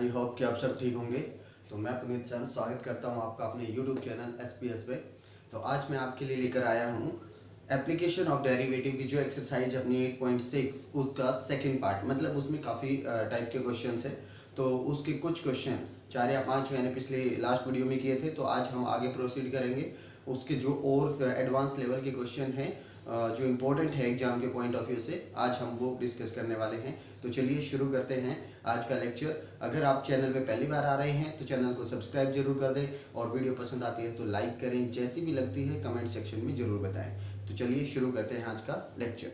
I hope कि आप सब ठीक होंगे। तो मैं पुनीत सर स्वागत करता हूं आपका अपने यूट्यूब चैनल SPS पे। तो आज मैं आपके लिए लेकर आया हूं एप्लीकेशन ऑफ डेरिवेटिव की जो एक्सरसाइज अपनी 8.6 उसका सेकंड पार्ट, मतलब उसमें काफ़ी टाइप के क्वेश्चंस है। तो उसके कुछ क्वेश्चन 4 या 5 मैंने पिछले लास्ट वीडियो में किए थे, तो आज हम आगे प्रोसीड करेंगे। उसके जो और एडवांस लेवल के क्वेश्चन हैं जो इम्पोर्टेंट है एग्जाम के पॉइंट ऑफ व्यू से, आज हम वो डिस्कस करने वाले हैं। तो चलिए शुरू करते हैं आज का लेक्चर। अगर आप चैनल पे पहली बार आ रहे हैं तो चैनल को सब्सक्राइब जरूर कर दें और वीडियो पसंद आती है तो लाइक करें, जैसी भी लगती है कमेंट सेक्शन में जरूर बताएं। तो चलिए शुरू करते हैं आज का लेक्चर।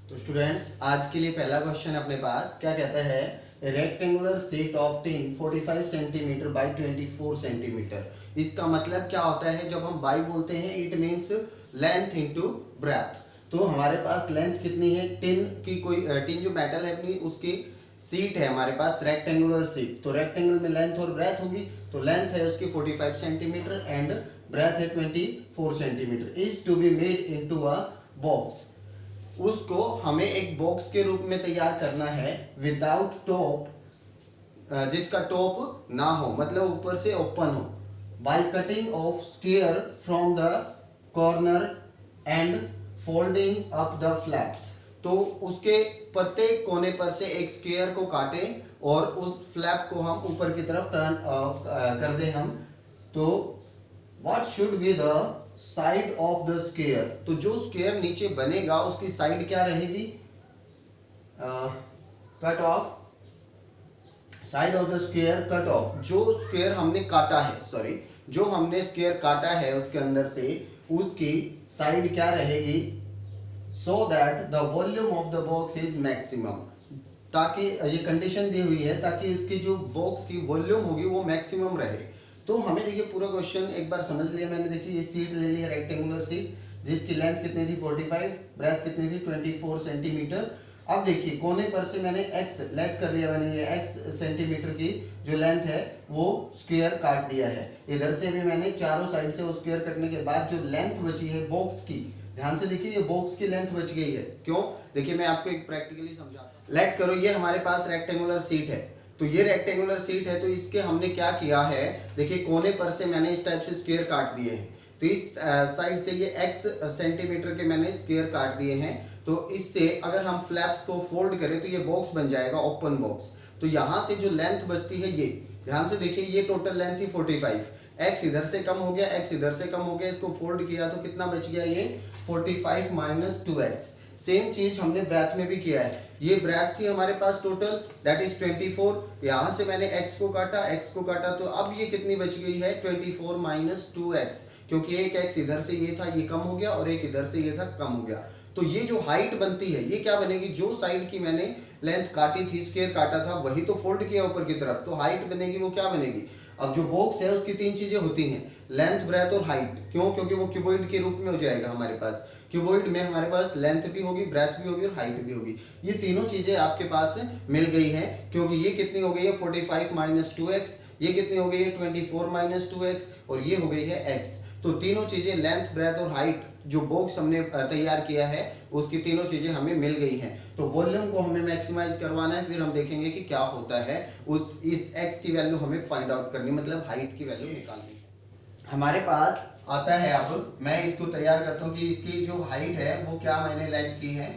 तो स्टूडेंट्स, आज के लिए पहला क्वेश्चन अपने पास क्या कहता है, rectangular sheet of tin 45 centimetre by 24 centimetre. इसका मतलब क्या होता है, जब हम बाई बोलते हैं it means length into breadth. तो हमारे पास लेंथ कितनी है, टिन की कोई टिन जो मेटल है अपनी उसकी सीट है हमारे पास रेक्टेंगुलर सीट। तो रेक्टेंगल में लेंथ और ब्रेथ होगी, तो लेंथ है उसकी 45 सेंटीमीटर एंड ब्रेथ है 24 centimetre. Is to be made into a box. उसको हमें एक बॉक्स के रूप में तैयार करना है विदाउट टॉप, जिसका टॉप ना हो, मतलब ऊपर से ओपन हो। By cutting of square from the corner and folding up the flaps. तो उसके प्रत्येक कोने पर से एक स्क्वायर को काटें और उस फ्लैप को हम ऊपर की तरफ टर्न कर दें हम। तो what should be the side of the square. तो जो स्क्वायर नीचे बनेगा उसकी साइड क्या रहेगी, cut off, side of the square cut off. जो स्क्वायर हमने काटा है, सॉरी जो हमने स्क्वायर काटा है उसके अंदर से उसकी साइड क्या रहेगी, so that the volume of the box is maximum. ताकि ये कंडीशन दी हुई है ताकि इसकी जो बॉक्स की वॉल्यूम होगी वो मैक्सिमम रहे। तो हमें देखिए पूरा क्वेश्चन एक बार समझ लिया मैंने। देखिए ये सीट ले ली है रेक्टेंगुलर सीट, जिसकी लेंथ कितनी थी 45, ब्रेथ कितनी थी 24 सेंटीमीटर। अब देखिए कोने पर से मैंने x लेट कर लिया, मैंने ये x सेंटीमीटर की जो लेंथ है वो स्क्वायर काट दिया है। इधर से भी मैंने चारों साइड से वो स्क्वायर कटने के बाद जो लेंथ बची है बॉक्स की, ध्यान से देखिए ये बॉक्स की लेंथ बच गई है। क्यों, देखिए मैं आपको एक प्रैक्टिकली समझाता हूं। लेट करो ये हमारे पास रेक्टेंगुलर सीट है, तो ये रेक्टेंगुलर सीट है, तो इसके हमने क्या किया है, देखिए कोने पर से मैंने इस टाइप से स्क्वायर काट दिए हैं। तो इस साइड से ये x सेंटीमीटर के मैंने स्क्वायर काट दिए हैं। तो इससे अगर हम फ्लैप्स को फोल्ड करें तो ये बॉक्स बन जाएगा, ओपन बॉक्स। तो यहाँ से जो लेंथ बचती है ये, ध्यान से देखिए ये टोटल लेंथ थी 45, x इधर से कम हो गया, x इधर से कम हो गया, इसको फोल्ड किया तो कितना बच गया, ये 45 माइनस 2x। सेम चीज हमने ब्रेथ में भी किया है। ये ब्रेथ थी हमारे पास टोटल दैट इज 24, यहाँ से मैंने x को काटा तो अब ये कितनी बच गई है 24 माइनस 2x, क्योंकि एक x इधर से ये था ये कम हो गया और एक इधर से ये था कम हो गया। तो ये जो हाइट बनती है ये क्या बनेगी, जो साइड की मैंने लेंथ काटी थी, स्क्वायर काटा था, वही तो फोल्ड किया ऊपर की तरफ, तो हाइट बनेगी वो क्या बनेगी। अब जो बॉक्स है उसकी 3 चीजें होती हैं, लेंथ, ब्रेथ और हाइट। क्यों, क्योंकि वो क्यूबॉइड के रूप में हो जाएगा हमारे पास। क्यूबॉइड में हमारे पास लेंथ भी होगी, ब्रेथ भी होगी और हाइट भी होगी। ये तीनों चीजें आपके पास मिल गई हैं, क्योंकि ये कितनी हो गई है 45 माइनस 2x, ये कितनी हो गई है 24 माइनस 2x और ये हो गई है x। तो तीनों चीजें लेंथ, ब्रेथ और हाइट जो बॉक्स हमने तैयार किया है उसकी तीनों चीजें हमें मिल गई हैं। तो वॉल्यूम को हमें मैक्सिमाइज करवाना है, फिर हम देखेंगे कि क्या होता है। इस x की वैल्यू हमें फाइंड आउट करनी, मतलब हाइट की वैल्यू निकालनी है। हमारे पास आता है, अब मैं इसको तैयार करता हूँ कि इसकी जो हाइट है वो क्या मैंने लेट की है,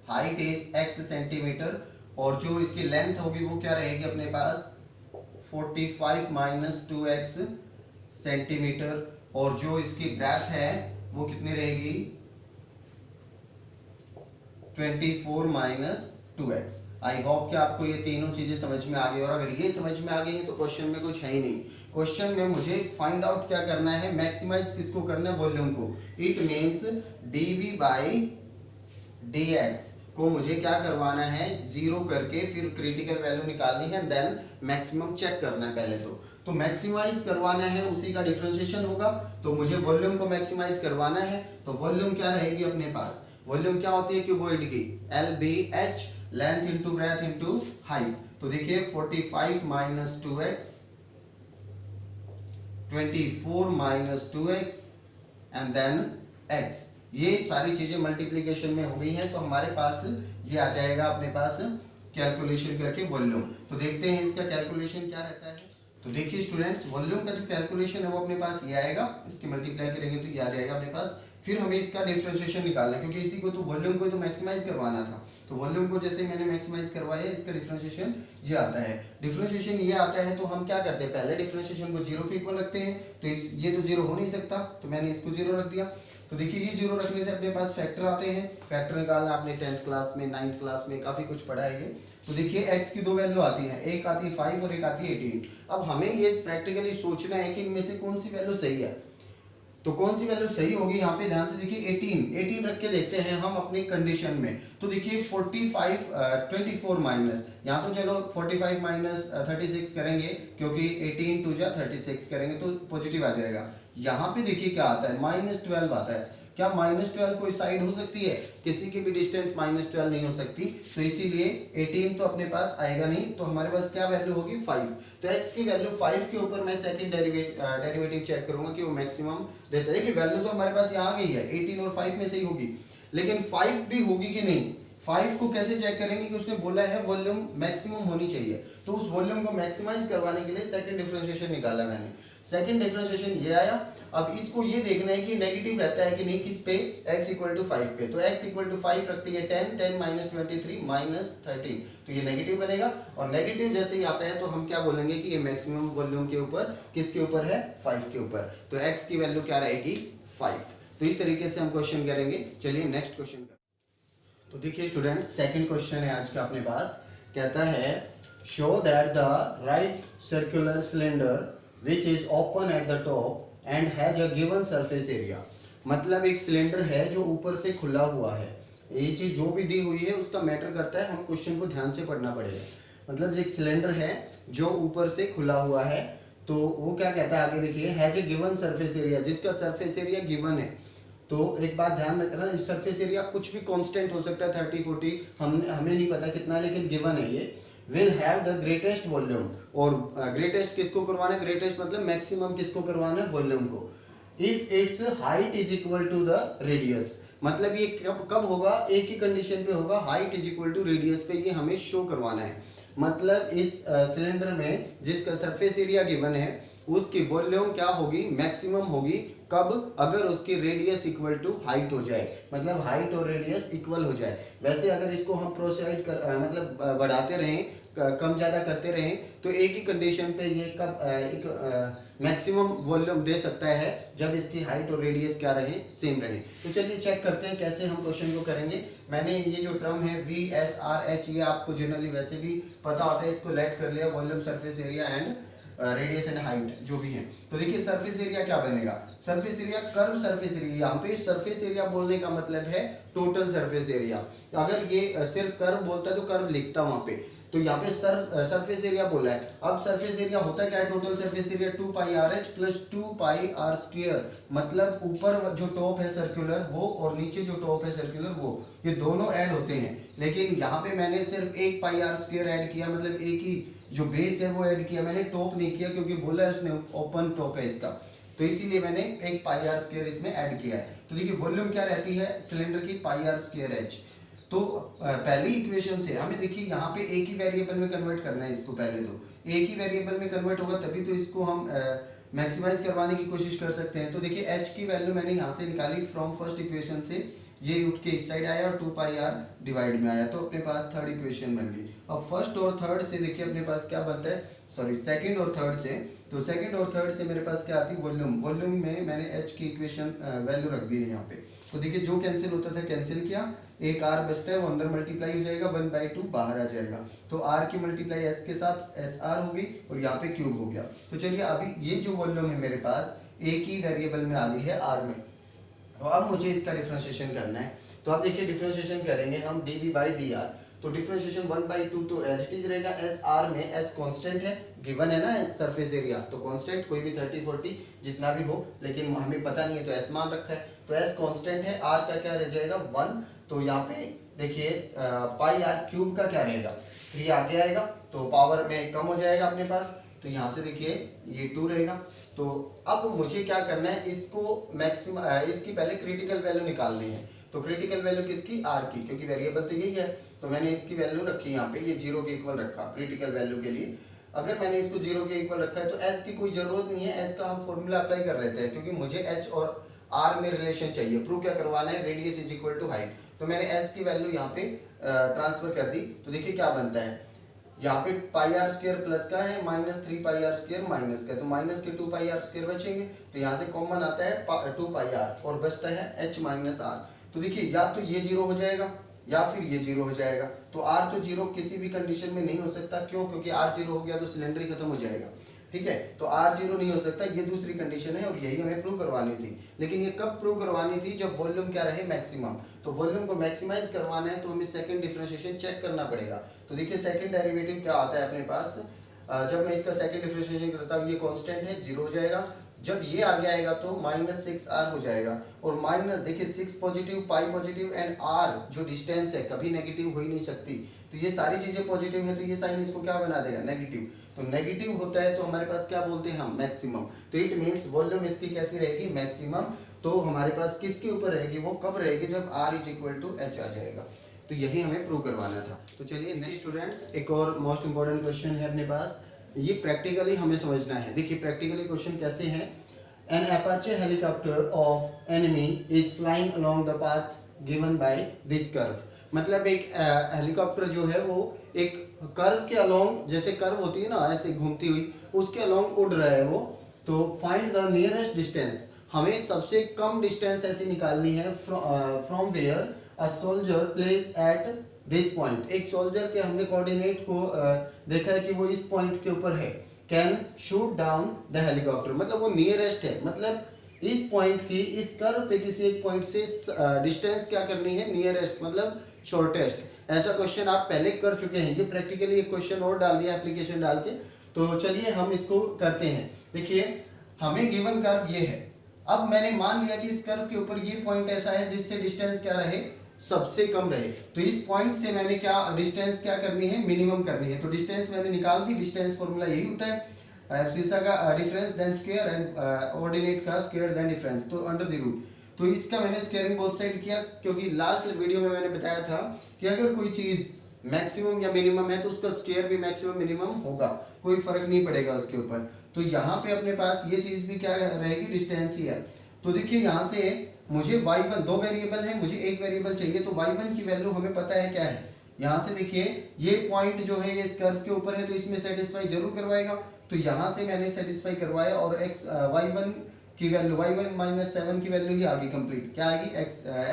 हाइट इज x सेंटीमीटर और जो इसकी लेंथ होगी वो क्या रहेगी अपने पास 45 माइनस 2x सेंटीमीटर और जो इसकी ब्रेथ है वो कितनी रहेगी 24 माइनस 2x। आई होप कि आपको ये तीनों चीजें समझ में आ गई, और अगर ये समझ में आ गई है तो क्वेश्चन में कुछ है ही नहीं। क्वेश्चन में मुझे फाइंड आउट क्या करना है, मैक्सिमाइज किसको करना है, वॉल्यूम को। It means dv by dx को मुझे क्या करवाना है, जीरो करके फिर क्रिटिकल वैल्यू निकालनी है, देन मैक्सिमम चेक करना है पहले। तो मैक्सिमाइज करवाना है, उसी का डिफरेंशिएशन होगा, तो मुझे वॉल्यूम को मैक्सिमाइज करवाना है। तो वॉल्यूम क्या रहेगी अपने पास, वॉल्यूम क्या होती है क्यूबॉइड की, LBH, length into breadth into height. तो देखिए 45 minus 2x, 24 minus 2x and then x। ये सारी चीजें मल्टीप्लिकेशन में हो गई हैं, तो हमारे पास ये आ जाएगा अपने पास कैलकुलेशन करके वॉल्यूम। तो देखते हैं इसका कैलकुलेशन क्या रहता है। तो देखिए स्टूडेंट्स, वॉल्यूम का जो कैलकुलेशन है वो अपने पास ये आएगा, इसके मल्टीप्लाई करेंगे तो ये आ जाएगा अपने पास। फिर हमें इसका डिफरेंशिएशन निकालना है, क्योंकि इसी को तो वॉल्यूम को तो मैक्सिमाइज करवाना था। तो वॉल्यूम को जैसे मैंने मैक्सिमाइज करवाया, इसका डिफरेंशिएशन ये आता है। डिफरेंशिएशन ये आता है तो हम क्या करते हैं, पहले डिफरेंशिएशन को जीरो के इक्वल रखते हैं। तो ये तो जीरो हो नहीं सकता, तो मैंने इसको जीरो रख दिया। तो देखिए ये जीरो रखने से अपने पास फैक्टर आते हैं। फैक्टर निकालना आपने 10th क्लास में, 9th क्लास में काफ़ी कुछ पढ़ा है ये। तो देखिए x की दो वैल्यू आती है, एक आती है 5 और एक आती है 18। अब हमें ये प्रैक्टिकली सोचना है कि इनमें से कौन सी वैल्यू सही है। तो कौन सी वैल्यू सही होगी, यहाँ पे ध्यान से देखिए 18 रख के देखते हैं हम अपनी कंडीशन में। तो देखिए 24 माइनस, यहाँ तो चलो 45 माइनस 36 करेंगे, क्योंकि 18 टू जा 36 करेंगे तो पॉजिटिव आ जाएगा। यहाँ पे देखिए क्या आता है, -12 आता है। क्या -12 कोई साइड हो सकती है, किसी की भी डिस्टेंस -12 नहीं हो सकती। तो इसीलिए 18 तो अपने पास आएगा नहीं, तो हमारे पास क्या वैल्यू होगी 5। तो x की वैल्यू 5 के ऊपर मैं सेकंड डेरिवेटिव चेक करूंगा कि वो मैक्सिमम देता है। कि वैल्यू तो हमारे पास यहाँ आ गई है, 18 और 5 में से ही होगी, लेकिन 5 भी होगी कि नहीं। 5 को कैसे चेक करेंगे कि उसने बोला है वॉल्यूम मैक्सिमम होनी चाहिए, तो उस वॉल्यूम को मैक्सिमाइज करवाने के लिए सेकंड डिफरेंशिएशन निकाला मैंने। सेकंड डिफरेंशिएशन ये आया। अब इसको ये देखना है कि नेगेटिव रहता है कि नहीं, किस पे, x इक्वल टू 5 पे। तो x इक्वल टू 5 रखती है 10 माइनस 23 माइनस 13, तो ये नेगेटिव बनेगा। और नेगेटिव जैसे ही आता है तो हम क्या बोलेंगे कि ये मैक्सिमम वॉल्यूम के ऊपर, किसके ऊपर है, 5 के ऊपर। तो x की वैल्यू क्या रहेगी, 5। तो इस तरीके से हम क्वेश्चन करेंगे। चलिए नेक्स्ट क्वेश्चन। तो देखिए स्टूडेंट, सेकंड क्वेश्चन है आज का अपने पास। कहता है show that the right circular cylinder which is open at the top and has a given surface area. मतलब एक सिलेंडर है जो ऊपर से खुला हुआ है। ये चीज जो भी दी हुई है उसका मैटर करता है, हम क्वेश्चन को ध्यान से पढ़ना पड़ेगा। मतलब एक सिलेंडर है जो ऊपर से खुला हुआ है, तो वो क्या कहता है आगे देखिए, has a given surface area, जिसका सरफेस एरिया गिवन है। तो एक बात ध्यान रखना, इस सरफेस एरिया कुछ भी कांस्टेंट हो सकता है, 30-40 हमें नहीं पता कितना, लेकिन गिवन है ये। Will have the greatest volume, और ग्रेटेस्ट किसको करवाना है, ग्रेटेस्ट मतलब मैक्सिमम किसको करवाना है, वॉल्यूम को। If its height is equal to the radius, मतलब ये कब होगा, एक ही कंडीशन पे होगा, height is equal to radius पे, ये हमें शो करवाना है। मतलब इस सिलेंडर में जिसका सरफेस एरिया गिवन है उसकी वॉल्यूम क्या होगी, मैक्सिमम होगी। कब, अगर उसकी रेडियस इक्वल टू हाइट हो जाए, मतलब हाइट और रेडियस इक्वल हो जाए। वैसे अगर इसको हम प्रोसीड कर मतलब बढ़ाते रहें, कम ज़्यादा करते रहें, तो एक ही कंडीशन पे ये कब एक मैक्सिमम वॉल्यूम दे सकता है, जब इसकी हाइट और रेडियस क्या रहे, सेम रहे। तो चलिए चेक करते हैं कैसे हम क्वेश्चन को करेंगे। मैंने ये जो टर्म है VSRH, ये आपको जनरली वैसे भी पता होता है, इसको लेट कर लिया, volume, surface area and radius and height जो भी है। तो देखिए सरफेस एरिया क्या बनेगा, surface area, curve surface area. यहाँ पे सरफेस एरिया बोलने का मतलब है टोटल सरफेस एरिया। तो अगर ये सिर्फ कर्व बोलता है तो कर्व लिखता वहां पे, तो यहाँ पे सरफेस एरिया बोला है। अब सरफेस एरिया होता है क्या है, total surface area 2πRH plus 2πr²। मतलब ऊपर जो टॉप है सर्कुलर वो, और नीचे जो टॉप है सर्कुलर वो, ये दोनों ऐड होते हैं। लेकिन यहाँ पे मैंने सिर्फ 1πr² ऐड किया, मतलब एक ही जो बेस है वो ऐड किया, मैंने टॉप नहीं किया, क्योंकि बोला है उसने ओपन टॉप है इसका, तो इसीलिए मैंने 1πr² इसमें ऐड किया है। तो देखिए वॉल्यूम क्या रहती है सिलेंडर की, πr²h। तो पहली इक्वेशन से हमें देखिए यहाँ पे एक ही वेरिएबल में कन्वर्ट करना है इसको, पहले तो एक ही वेरिएबल में कन्वर्ट होगा तभी तो इसको हम मैक्सिमाइज करवाने की कोशिश कर सकते हैं। तो देखिए h की वैल्यू मैंने यहाँ से निकाली फ्रॉम फर्स्ट इक्वेशन से, ये उठ के इस साइड आया और 2πr डिवाइड में आया, तो अपने पास थर्ड इक्वेशन बन गई। अब फर्स्ट और थर्ड से देखिए अपने पास क्या बनता है, सॉरी सेकंड और थर्ड से, तो सेकंड और थर्ड से मेरे पास क्या आती है, वॉल्यूम। वॉल्यूम में मैंने h की इक्वेशन वैल्यू रख दी है यहाँ पे। तो देखिए जो कैंसिल होता था कैंसिल किया, एक r बचता है वो अंदर मल्टीप्लाई हो जाएगा, 1/2 बाहर आ जाएगा। तो r की मल्टीप्लाई s के साथ SR हो गई, और यहाँ पे क्यूब हो गया। तो चलिए अभी ये जो वॉल्यूम है मेरे पास एक ही वेरिएबल में आ गई है r में, तो अब मुझे इसका डिफरेंशिएशन करना है। तो अब देखिए डिफरेंशिएशन करेंगे हम dv/dr। तो डिफरेंशिएशन 1/2 तो एज इट इज रहेगा, एस आर में एस कांस्टेंट है, गिवन है ना सरफेस एरिया, तो कांस्टेंट कोई भी 30-40 जितना भी हो, लेकिन हमें पता नहीं है तो एस मान रखा है, तो एस कांस्टेंट है। आर का क्या रह जाएगा 1, तो यहाँ पे देखिए πr³ का क्या रहेगा 3 आगे आएगा, तो पावर में कम हो जाएगा अपने पास, तो यहाँ से देखिए ये 2 रहेगा। तो अब मुझे क्या करना है, इसको मैक्सिमम इसकी पहले क्रिटिकल वैल्यू निकालनी है। तो क्रिटिकल वैल्यू किसकी, आर की, क्योंकि वेरिएबल तो यही है। तो मैंने इसकी वैल्यू रखी यहाँ पे, ये 0 के इक्वल रखा क्रिटिकल वैल्यू के लिए। अगर मैंने इसको 0 के इक्वल रखा है तो एस की कोई जरूरत नहीं है, एस का हम फॉर्मूला अप्लाई कर लेते हैं, क्योंकि मुझे एच और आर में रिलेशन चाहिए। प्रूव क्या करवाना है, radius is equal to height. तो मैंने एस की वैल्यू यहाँ पे ट्रांसफर कर दी। तो देखिए क्या बनता है, यहाँ पे पाई आर स्क्वायर प्लस का है, minus 3 pi r square minus का, तो माइनस के 2 पाई आर स्क्वायर बचेंगे। तो यहाँ से कॉमन आता है 2 पाई आर और बचता है एच माइनस आर। तो देखिए या तो ये 0 हो जाएगा या फिर ये 0 हो जाएगा। तो आर तो 0 किसी भी कंडीशन में नहीं हो सकता, क्यों, क्योंकि आर 0 हो गया तो सिलेंडर ही खत्म हो जाएगा। ठीक है, तो आर 0 नहीं हो सकता, ये दूसरी कंडीशन है और यही हमें प्रूव करवानी थी। लेकिन ये कब प्रूव करवानी थी, जब वॉल्यूम क्या रहे, मैक्सिमम। तो वॉल्यूम को मैक्सिमाइज करवाना है तो हमें सेकंड डिफरेंशिएशन चेक करना पड़ेगा। तो देखिए सेकंड डेरिवेटिव क्या आता है अपने पास, जब मैं इसका सेकंड डिफरेंशिएशन करता हूँ, ये कांस्टेंट है, 0 हो जाएगा। जब ये आगे आएगा तो माइनस 6r हो जाएगा, और माइनस देखिए 6 positive, pi positive and r जो डिस्टेंस है कभी नेगेटिव हो ही नहीं सकती। तो ये सारी चीजें पॉजिटिव है, तो ये साइन इसको क्या बना देगा, नेगेटिव। तो नेगेटिव होता है तो हमारे पास क्या बोलते हैं हम, मैक्सिमम। तो इट मींस वॉल्यूम इसकी कैसी रहेगी, मैक्सिमम। तो हमारे पास किसके ऊपर रहेगी, वो कब रहेगी, जब r is equal to H आ जाएगा। तो यही हमें प्रूव करवाना था। तो चलिए नेक्स्ट स्टूडेंट्स, एक और मोस्ट इंपॉर्टेंट क्वेश्चन है अपने पास, ये प्रैक्टिकली हमें समझना है। देखिए प्रैक्टिकली क्वेश्चन कैसे है, an Apache helicopter of enemy is flying along the path given by this curve. मतलब एक हेलीकॉप्टर जो है वो एक कर्व के अलोंग, जैसे कर्व होती है ना ऐसे घूमती हुई, उसके अलोंग उड़ रहा है वो। तो फाइंड द नियरेस्ट डिस्टेंस, हमें सबसे कम डिस्टेंस ऐसी निकालनी है from where a soldier place at this point. एक सोल्जर के हमने कोऑर्डिनेट को देखा है कि वो इस पॉइंट के ऊपर है, can shoot down the helicopter, मतलब वो नियरेस्ट है, मतलब इस पॉइंट की, इस कर्व पे किसी एक पॉइंट से डिस्टेंस क्या करनी है, नियरेस्ट मतलब शॉर्टेस्ट। ऐसा क्वेश्चन आप पहले कर चुके हैं, ये प्रैक्टिकली एक क्वेश्चन और डाल दिया एप्लीकेशन डाल के। तो चलिए हम इसको करते हैं। देखिए हमें गिवन कर्व ये है, अब मैंने मान लिया कि इस कर्व के ऊपर ये पॉइंट ऐसा है जिससे डिस्टेंस क्या रहे, सबसे कम रहे। तो इस पॉइंट से मैंने क्या डिस्टेंस क्या करनी है, मिनिमम करनी है। तो डिस्टेंस मैंने निकाल दी, डिस्टेंस फॉर्मूला यही होता है, शीशा का difference then square and ordinate का स्क्वायर देन डिफरेंस, तो अंडर द रूट। तो इसका मैंने स्क्वायरिंग बोथ साइड किया, क्योंकि लास्ट वीडियो में मैंने बताया था कि अगर कोई चीज मैक्सिमम या मिनिमम है तो उसका स्क्वायर भी मैक्सिमम मिनिमम होगा, कोई फर्क नहीं पड़ेगा उसके ऊपर। तो यहाँ पे अपने पास ये चीज भी क्या रहेगी, डिस्टेंस ही है। तो देखिए यहाँ से मुझे y1, दो वेरिएबल है, मुझे एक वेरिएबल चाहिए, तो y1 की वैल्यू हमें पता है क्या है। यहाँ से देखिए ये पॉइंट जो है ये इस कर्व के ऊपर है, तो इसमें सेटिस्फाई जरूर करवाएगा। तो यहाँ से मैंने सेटिस्फाई करवाया, और y1 की वैल्यू, y1 माइनस 7 की वैल्यू ही आ गई कंप्लीट, क्या आएगी,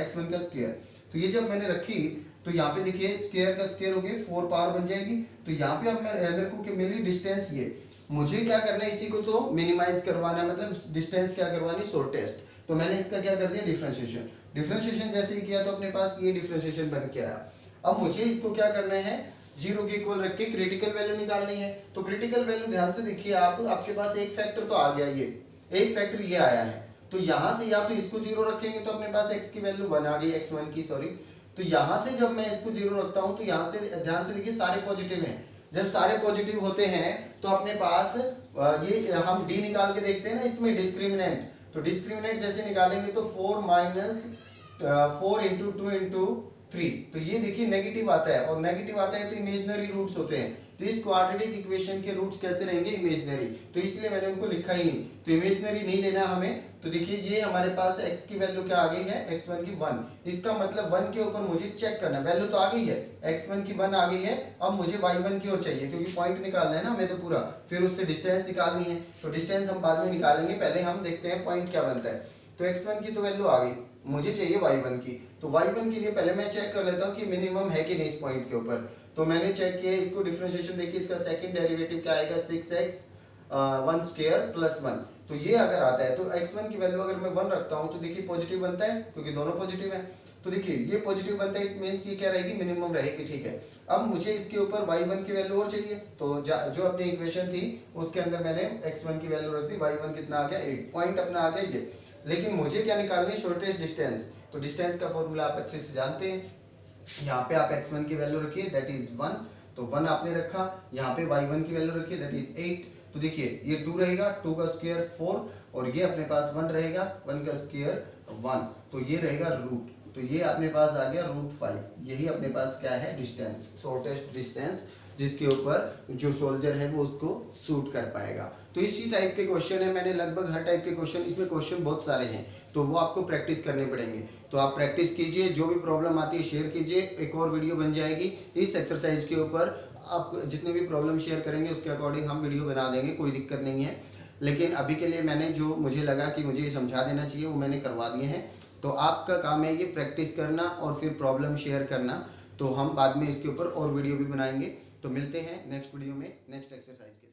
x1 का स्क्वायर। तो ये जब मैंने रखी तो यहाँ पे देखिए स्क्वायर का स्क्वायर हो गया 4 पावर बन जाएगी। तो यहाँ पे अब मेरे को क्या मिली, डिस्टेंस। ये मुझे क्या करना है, इसी को तो मिनिमाइज करवाना है, मतलब डिस्टेंस क्या करवानी, शॉर्टेस्ट। तो मैंने इसका क्या कर दिया, डिफरेंशिएशन। डिफरेंशिएशन जैसे ही किया तो अपने पास ये डिफरेंशिएशन बन के आया। अब मुझे इसको क्या करना है, 0 के इक्वल रख के क्रिटिकल वैल्यू निकालनी है। तो क्रिटिकल वैल्यू ध्यान से देखिए आप, आपके पास एक फैक्टर तो आ गया, ये एक फैक्टर ये आया है। तो यहाँ से या तो इसको 0 रखेंगे तो अपने पास x की वैल्यू 1 आ गई, x1 की सॉरी। तो यहाँ से जब मैं इसको 0 रखता हूँ तो यहाँ से ध्यान से देखिए सारे पॉजिटिव हैं। जब सारे पॉजिटिव होते हैं तो अपने पास ये हम d निकाल के देखते हैं ना इसमें डिस्क्रिमिनेंट। तो डिस्क्रिमिनेंट जैसे निकालेंगे तो 4 माइनस 4 इंटू 2 इंटू 3, तो ये देखिए नेगेटिव आता है, और नेगेटिव आता है तो इमेजिनरी रूट्स होते हैं। तो इस क्वाड्रेटिक इक्वेशन के रूट्स कैसे रहेंगे, इमेजिनरी। तो इसलिए मैंने उनको लिखा ही नहीं, तो इमेजिनरी नहीं लेना हमें। तो देखिए ये हमारे पास x की वैल्यू क्या आ गई है, x1 की 1। इसका मतलब 1 के ऊपर मुझे चेक करना, वैल्यू तो आ गई है, x1 की 1 आ गई है। अब मुझे y1 की ओर चाहिए, क्योंकि पॉइंट निकालना है ना हमें तो पूरा, फिर उससे डिस्टेंस निकालनी है। तो डिस्टेंस हम बाद में निकालेंगे, पहले हम देखते हैं पॉइंट क्या बनता है। तो x1 की तो वैल्यू आ गई, मुझे चाहिए y1 की। तो y1 के लिए पहले मैं चेक कर लेता हूँ कि मिनिमम है कि नहीं इस पॉइंट के ऊपर। तो मैंने चेक किया, इसको डिफरेंशिएशन देखिए, इसका सेकंड डेरिवेटिव क्या आएगा, 6x 1 स्क्वायर प्लस 1। तो ये अगर आता है तो x1 की वैल्यू अगर मैं 1 रखता हूँ तो देखिए पॉजिटिव बनता है, क्योंकि दोनों पॉजिटिव है। तो देखिए ये पॉजिटिव बनता है, इट मींस ये क्या रहेगी, मिनिमम रहेगी, ठीक है। अब मुझे इसके ऊपर y1 की वैल्यू और चाहिए, तो जो अपनी इक्वेशन थी उसके अंदर मैंने x1 की वैल्यू रख दी, y1 कितना आ गया, 8 पॉइंट अपना आ गया ये। लेकिन मुझे क्या निकालनी है, शॉर्टेस्ट डिस्टेंस। तो डिस्टेंस का फॉर्मूला आप अच्छे से जानते हैं। यहाँ पे आप x1 की वैल्यू रखिए, दैट इज 1, तो 1 आपने रखा। यहाँ पे y1 की वैल्यू रखिए, दैट इज 8। तो देखिए ये 2 रहेगा, 2 का स्क्वायर 4, और ये अपने पास 1 रहेगा, 1 का स्क्वायर 1। तो ये रहेगा रूट, तो ये अपने पास आ गया √5, यही अपने पास क्या है, डिस्टेंस, शॉर्टेस्ट डिस्टेंस जिसके ऊपर जो सोल्जर है वो उसको शूट कर पाएगा। तो इसी टाइप के क्वेश्चन है, मैंने लगभग हर टाइप के क्वेश्चन, इसमें क्वेश्चन बहुत सारे हैं तो वो आपको प्रैक्टिस करने पड़ेंगे। तो आप प्रैक्टिस कीजिए, जो भी प्रॉब्लम आती है शेयर कीजिए, एक और वीडियो बन जाएगी इस एक्सरसाइज के ऊपर। आप जितने भी प्रॉब्लम शेयर करेंगे उसके अकॉर्डिंग हम वीडियो बना देंगे, कोई दिक्कत नहीं है। लेकिन अभी के लिए मैंने जो मुझे लगा कि मुझे ये समझा देना चाहिए वो मैंने करवा दिए हैं। तो आपका काम है ये प्रैक्टिस करना और फिर प्रॉब्लम शेयर करना। तो हम बाद में इसके ऊपर और वीडियो भी बनाएंगे। तो मिलते हैं नेक्स्ट वीडियो में नेक्स्ट एक्सरसाइज के